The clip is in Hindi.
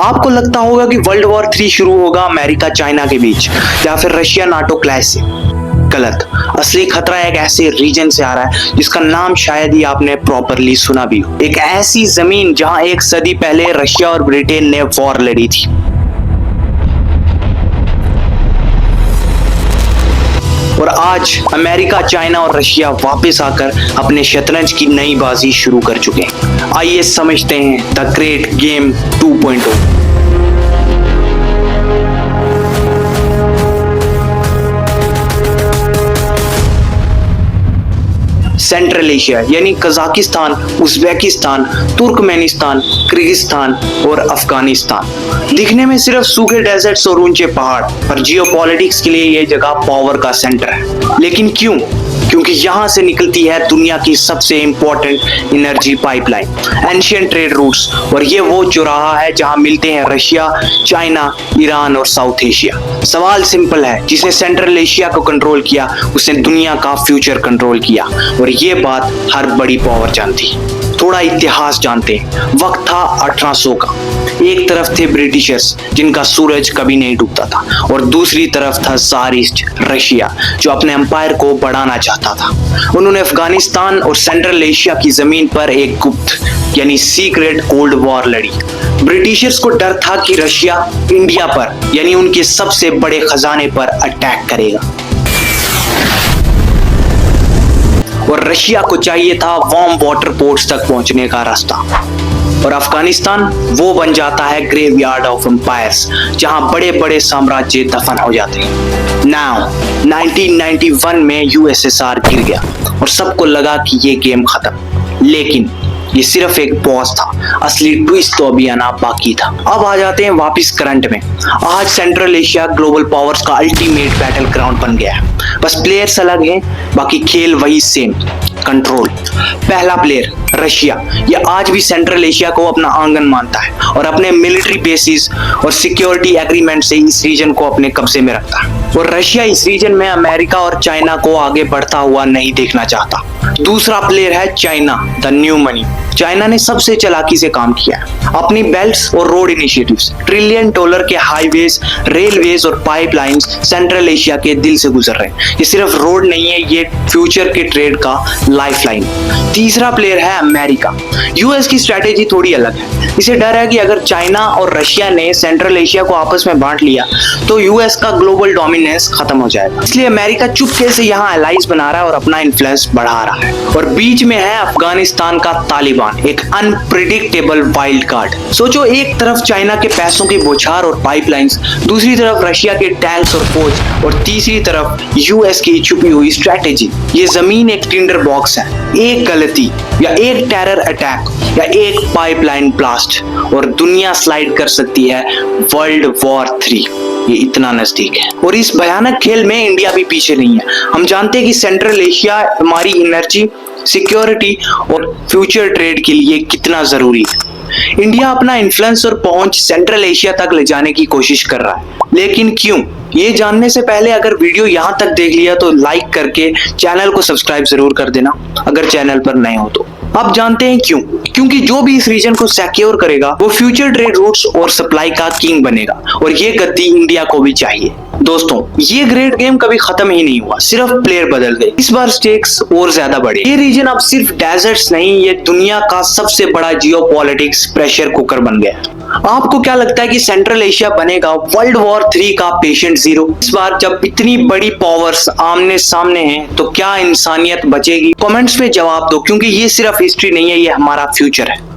आपको लगता होगा कि वर्ल्ड वॉर 3 शुरू होगा अमेरिका चाइना के बीच या फिर रशिया नाटो क्लैश से। गलत। असली खतरा एक ऐसे रीजन से आ रहा है जिसका नाम शायद ही आपने प्रॉपरली सुना भी हो। एक ऐसी जमीन जहां एक सदी पहले रशिया और ब्रिटेन ने वॉर लड़ी थी। और आज अमेरिका, चाइना और रशिया वापस आकर अपने शतरंज की नई बाजी शुरू कर चुके हैं। आइए समझते हैं the great game 2.0। Central Asia यानी कजाकिस्तान, उज़्बेकिस्तान, तुर्कमेनिस्तान, किर्गिस्तान और अफगानिस्तान दिखने में सिर्फ सूखे डेजर्ट्स और ऊंचे पहाड़, पर जियोपॉलिटिक्स के लिए ये जगह पावर का सेंटर है। लेकिन क्यों? क्योंकि यहाँ से निकलती है दुनिया की सबसे important energy pipeline, ancient trade routes, और ये वो चौराहा है जहाँ मिलते हैं रशिया, चाइना, ईरान और साउथ एशिया। सवाल सिंपल है, जिसने सेंट्रल एशिया को कंट्रोल किया उसने दुनिया का फ्यूचर कंट्रोल किया, और ये बात हर बड़ी पावर जानती। थोड़ा इतिहास जानते हैं। वक्त था 1800 का। एक तरफ थे ब्रिटिशर्स जिनका सूरज कभी नहीं डूबता था, और दूसरी तरफ था ज़ारिस्ट रशिया जो अपने एम्पायर को बढ़ाना चाहता था। उन्होंने अफगानिस्तान और सेंट्रल एशिया की जमीन पर एक गुप्त यानी सीक्रेट कोल्ड वॉर लड़ी। ब्रिटिशर्स को डर था कि रशिया इंडिया पर यानी उनके सबसे बड़े खजाने पर अटैक करेगा, और रशिया को चाहिए था वार्म वाटर पोर्ट्स तक पहुंचने का रास्ता। और अफगानिस्तान वो बन जाता है ग्रेवयार्ड ऑफ एम्पायर्स जहां बड़े बड़े साम्राज्य दफन हो जाते हैं। नाउ 1991 में यूएसएसआर गिर गया और सबको लगा कि ये गेम खत्म, लेकिन ये सिर्फ एक पॉज था। असली ट्विस्ट तो अभी आना बाकी था। अब आ जाते हैं वापस करंट में। आज सेंट्रल एशिया ग्लोबल पावर्स का अल्टीमेट बैटल ग्राउंड बन गया है। बस प्लेयर्स अलग हैं, बाकी खेल वही सेम। कंट्रोल। पहला प्लेयर रशिया, ये आज भी सेंट्रल एशिया को अपना आंगन मानता है और अपने मिलिट्री बेसिस और सिक्योरिटी एग्रीमेंट से इस रीजन को अपने कब्जे में रखता है। और रशिया इस रीजन में अमेरिका और चाइना को आगे बढ़ता हुआ नहीं देखना चाहता। दूसरा प्लेयर है China, the new money. China ने सबसे चालाकी से काम किया है। अपनी बेल्ट्स और रोड इनिशिएटिव्स, ट्रिलियन डॉलर के हाईवेज, रेलवेज और पाइपलाइंस सेंट्रल एशिया के दिल से गुजर रहे हैं। ये सिर्फ रोड नहीं है, ये फ्यूचर के ट्रेड का लाइफलाइन। तीसरा प्लेयर है अमेरिका। यूएस की स्ट्रेटेजी थोड़ी अलग है। इसे डर है कि अगर चाइना और रशिया ने सेंट्रल एशिया को आपस में बांट लिया तो यूएस का ग्लोबल डोमिनेंस खत्म हो जाएगा। इसलिए अमेरिका चुपके से यहाँ अलाइज बना रहा है और अपना इन्फ्लुएंस बढ़ा रहा है। और बीच में है अफगानिस्तान का तालिबान, एक अनप्रिडिक्टेबल वाइल्ड कार्ड। सोचो, एक तरफ चाइना के पैसों की बौछार और पाइपलाइंस, दूसरी तरफ रशिया के टैंक्स और फौज, और तीसरी तरफ यूएस की छुपी हुई स्ट्रेटेजी। ये जमीन एक टिंडर बॉक्स है। एक गलती या एक टेरर अटैक या एक पाइपलाइन ब्लास्ट और दुनिया स्लाइड कर सकती है वर्ल्ड वॉर 3। ये इतना नजदीक है। और इस भयानक खेल में इंडिया भी पीछे नहीं है। हम जानते हैं कि सेंट्रल एशिया हमारी एनर्जी, सिक्योरिटी और फ्यूचर ट्रेड के लिए कितना जरूरी है। इंडिया अपना इन्फ्लुएंस और पहुंच सेंट्रल एशिया तक ले जाने की कोशिश कर रहा है, लेकिन क्यों? ये जानने से पहले अगर वीडियो यहाँ तक देख लिया तो लाइक करके चैनल को सब्सक्राइब जरूर कर देना अगर चैनल पर नए हो तो। अब जानते हैं क्यों। क्योंकि जो भी इस रीजन को सिक्योर करेगा वो फ्यूचर ट्रेड रूट्स और सप्लाई का किंग बनेगा, और ये गद्दी इंडिया को भी चाहिए। दोस्तों, ये ग्रेट गेम कभी खत्म ही नहीं हुआ, सिर्फ प्लेयर बदल गए। इस बार स्टेक्स और ज्यादा बढ़े। ये रीजन अब सिर्फ डेजर्ट्स नहीं, ये दुनिया का सबसे बड़ा जियोपॉलिटिक्स प्रेशर कुकर बन गया है। आपको क्या लगता है कि सेंट्रल एशिया बनेगा वर्ल्ड वॉर 3 का पेशेंट जीरो? इस बार जब इतनी बड़ी पावर्स आमने सामने हैं तो क्या इंसानियत बचेगी? कमेंट्स में जवाब दो, क्योंकि ये सिर्फ हिस्ट्री नहीं है, ये हमारा फ्यूचर है।